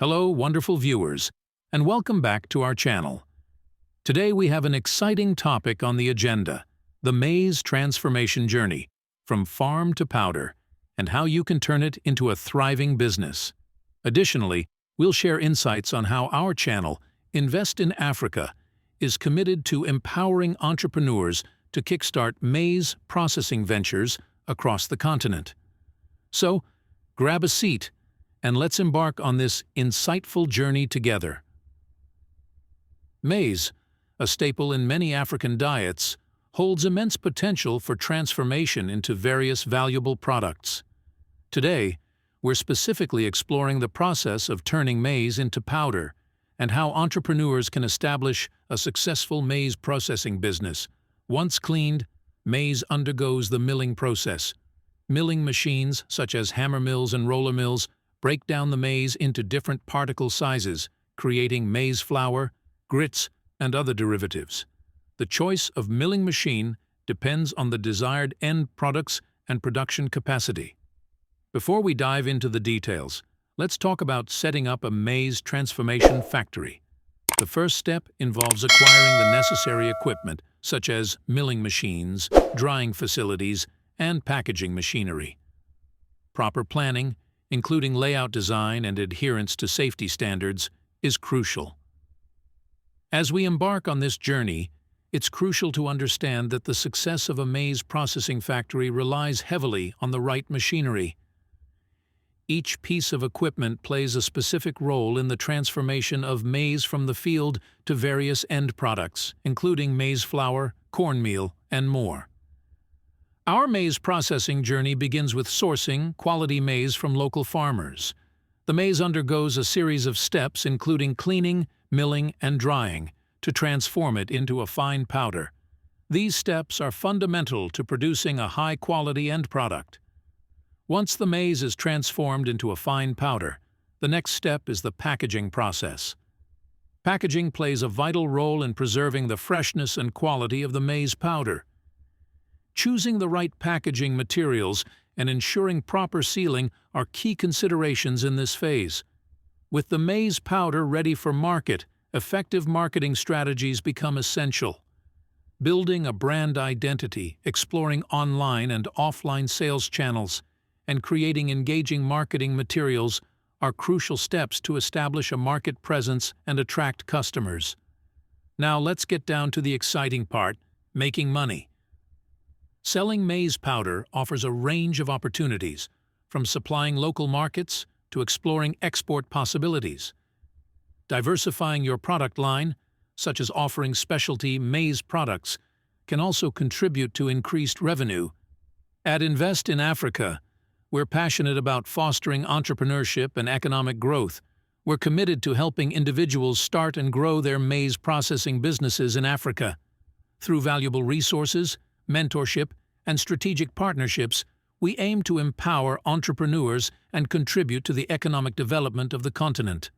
Hello, wonderful viewers, and welcome back to our channel. Today we have an exciting topic on the agenda, the maize transformation journey, from farm to powder, and how you can turn it into a thriving business. Additionally, we'll share insights on how our channel, Invest in Africa, is committed to empowering entrepreneurs to kickstart maize processing ventures across the continent. So, grab a seat, and let's embark on this insightful journey together. Maize, a staple in many African diets, holds immense potential for transformation into various valuable products. Today, we're specifically exploring the process of turning maize into powder and how entrepreneurs can establish a successful maize processing business. Once cleaned, maize undergoes the milling process. Milling machines, such as hammer mills and roller mills, break down the maize into different particle sizes, creating maize flour, grits, and other derivatives. The choice of milling machine depends on the desired end products and production capacity. Before we dive into the details, let's talk about setting up a maize transformation factory. The first step involves acquiring the necessary equipment, such as milling machines, drying facilities, and packaging machinery. Proper planning, including layout design and adherence to safety standards, is crucial. As we embark on this journey, it's crucial to understand that the success of a maize processing factory relies heavily on the right machinery. Each piece of equipment plays a specific role in the transformation of maize from the field to various end products, including maize flour, cornmeal, and more. Our maize processing journey begins with sourcing quality maize from local farmers. The maize undergoes a series of steps including cleaning, milling, and drying to transform it into a fine powder. These steps are fundamental to producing a high-quality end product. Once the maize is transformed into a fine powder, the next step is the packaging process. Packaging plays a vital role in preserving the freshness and quality of the maize powder. Choosing the right packaging materials and ensuring proper sealing are key considerations in this phase. With the maize powder ready for market, effective marketing strategies become essential. Building a brand identity, exploring online and offline sales channels, and creating engaging marketing materials are crucial steps to establish a market presence and attract customers. Now let's get down to the exciting part, making money. Selling maize powder offers a range of opportunities, from supplying local markets to exploring export possibilities. Diversifying your product line, such as offering specialty maize products, can also contribute to increased revenue. At Invest in Africa, we're passionate about fostering entrepreneurship and economic growth. We're committed to helping individuals start and grow their maize processing businesses in Africa. Through valuable resources, mentorship, and strategic partnerships, we aim to empower entrepreneurs and contribute to the economic development of the continent.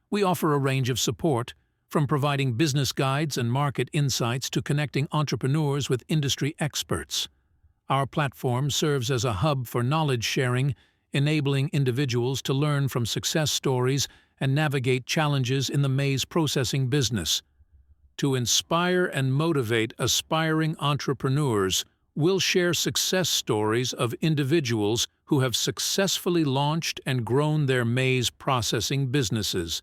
We offer a range of support, from providing business guides and market insights to connecting entrepreneurs with industry experts. Our platform serves as a hub for knowledge sharing, enabling individuals to learn from success stories and navigate challenges in the maize processing business. To inspire and motivate aspiring entrepreneurs, we'll share success stories of individuals who have successfully launched and grown their maize processing businesses.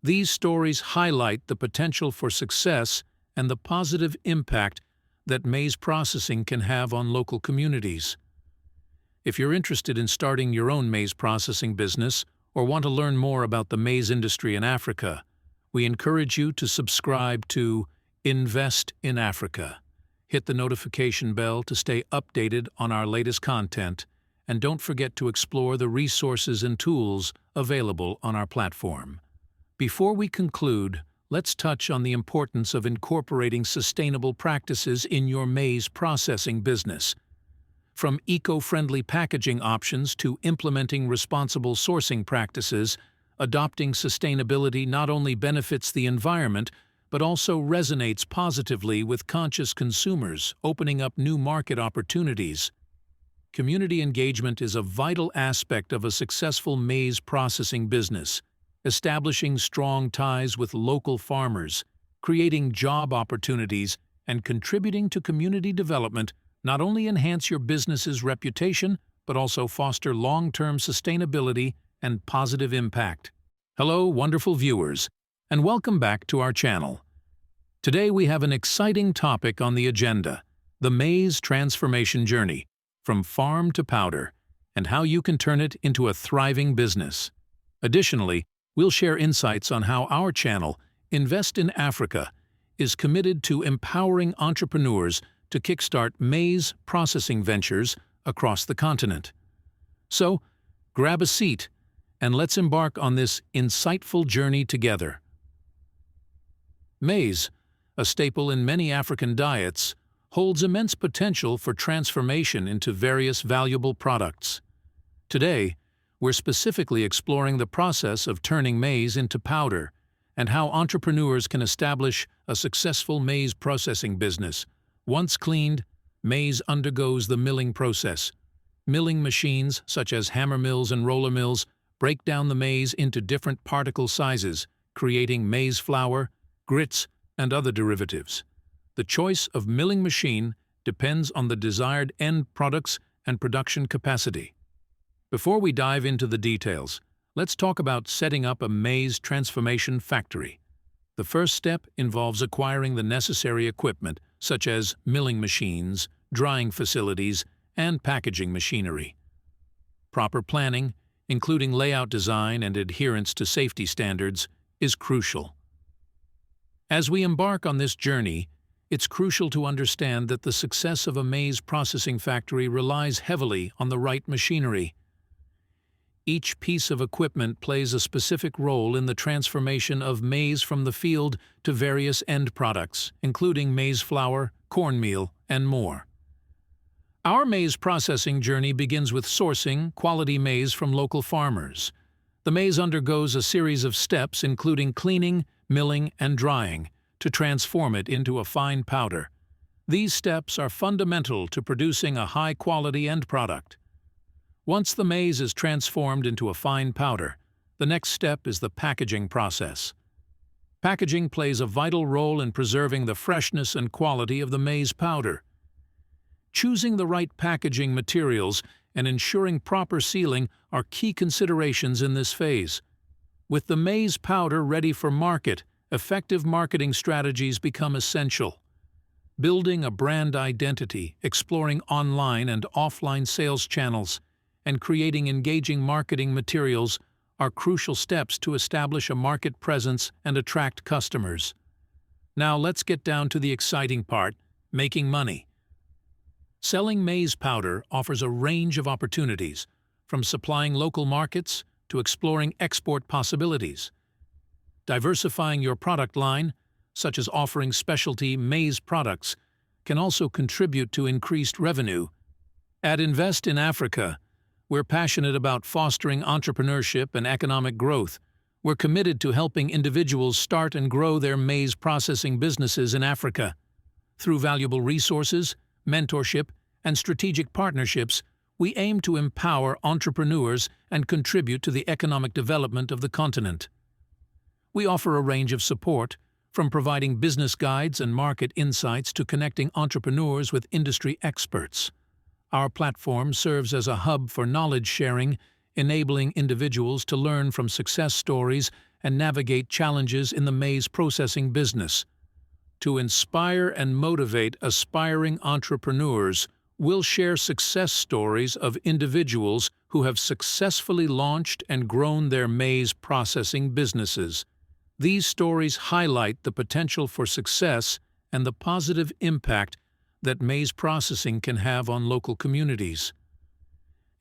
These stories highlight the potential for success and the positive impact that maize processing can have on local communities. If you're interested in starting your own maize processing business or want to learn more about the maize industry in Africa, we encourage you to subscribe to Invest in Africa. Hit the notification bell to stay updated on our latest content, and don't forget to explore the resources and tools available on our platform. Before we conclude, let's touch on the importance of incorporating sustainable practices in your maize processing business. From eco-friendly packaging options to implementing responsible sourcing practices, adopting sustainability not only benefits the environment, but also resonates positively with conscious consumers, opening up new market opportunities. Community engagement is a vital aspect of a successful maize processing business. establishing strong ties with local farmers, creating job opportunities, and contributing to community development not only enhance your business's reputation, but also foster long-term sustainability and positive impact. Hello, wonderful viewers, and welcome back to our channel. Today we have an exciting topic on the agenda, the maize transformation journey, from farm to powder, and how you can turn it into a thriving business. Additionally, we'll share insights on how our channel, Invest in Africa, is committed to empowering entrepreneurs to kickstart maize processing ventures across the continent. So, grab a seat and let's embark on this insightful journey together. Maize, a staple in many African diets, holds immense potential for transformation into various valuable products. Today, we're specifically exploring the process of turning maize into powder and how entrepreneurs can establish a successful maize processing business. Once cleaned, maize undergoes the milling process. Milling machines, such as hammer mills and roller mills, break down the maize into different particle sizes, creating maize flour, grits, and other derivatives. The choice of milling machine depends on the desired end products and production capacity. Before we dive into the details, let's talk about setting up a maize transformation factory. The first step involves acquiring the necessary equipment, such as milling machines, drying facilities, and packaging machinery. Proper planning, including layout design and adherence to safety standards, is crucial. As we embark on this journey, it's crucial to understand that the success of a maize processing factory relies heavily on the right machinery. Each piece of equipment plays a specific role in the transformation of maize from the field to various end products, including maize flour, cornmeal, and more. Our maize processing journey begins with sourcing quality maize from local farmers. The maize undergoes a series of steps including cleaning, milling, and drying to transform it into a fine powder. These steps are fundamental to producing a high-quality end product. Once the maize is transformed into a fine powder, the next step is the packaging process. Packaging plays a vital role in preserving the freshness and quality of the maize powder. Choosing the right packaging materials and ensuring proper sealing are key considerations in this phase. With the maize powder ready for market, effective marketing strategies become essential. Building a brand identity, exploring online and offline sales channels, and creating engaging marketing materials are crucial steps to establish a market presence and attract customers. Now let's get down to the exciting part, making money. Selling maize powder offers a range of opportunities, from supplying local markets to exploring export possibilities. Diversifying your product line, such as offering specialty maize products, can also contribute to increased revenue. At Invest in Africa, we're passionate about fostering entrepreneurship and economic growth. We're committed to helping individuals start and grow their maize processing businesses in Africa. Through valuable resources, mentorship, and strategic partnerships, we aim to empower entrepreneurs and contribute to the economic development of the continent. We offer a range of support, from providing business guides and market insights to connecting entrepreneurs with industry experts. Our platform serves as a hub for knowledge sharing, enabling individuals to learn from success stories and navigate challenges in the maize processing business. To inspire and motivate aspiring entrepreneurs, we'll share success stories of individuals who have successfully launched and grown their maize processing businesses. These stories highlight the potential for success and the positive impact that maize processing can have on local communities.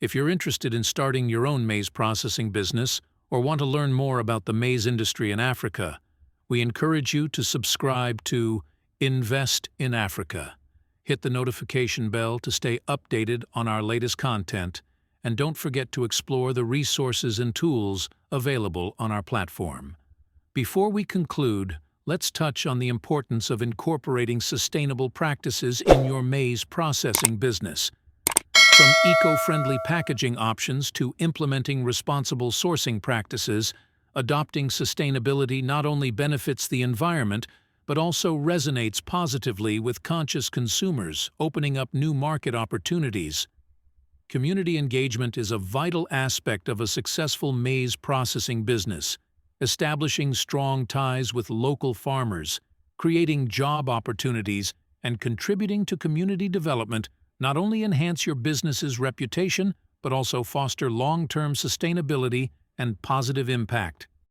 If you're interested in starting your own maize processing business or want to learn more about the maize industry in Africa, we encourage you to subscribe to Invest in Africa. Hit the notification bell to stay updated on our latest content, and don't forget to explore the resources and tools available on our platform. Before we conclude, let's touch on the importance of incorporating sustainable practices in your maize processing business. From eco-friendly packaging options to implementing responsible sourcing practices, Adopting sustainability not only benefits the environment, but also resonates positively with conscious consumers, opening up new market opportunities. Community engagement is a vital aspect of a successful maize processing business, establishing strong ties with local farmers, creating job opportunities, and contributing to community development not only enhance your business's reputation, but also foster long-term sustainability and positive impact.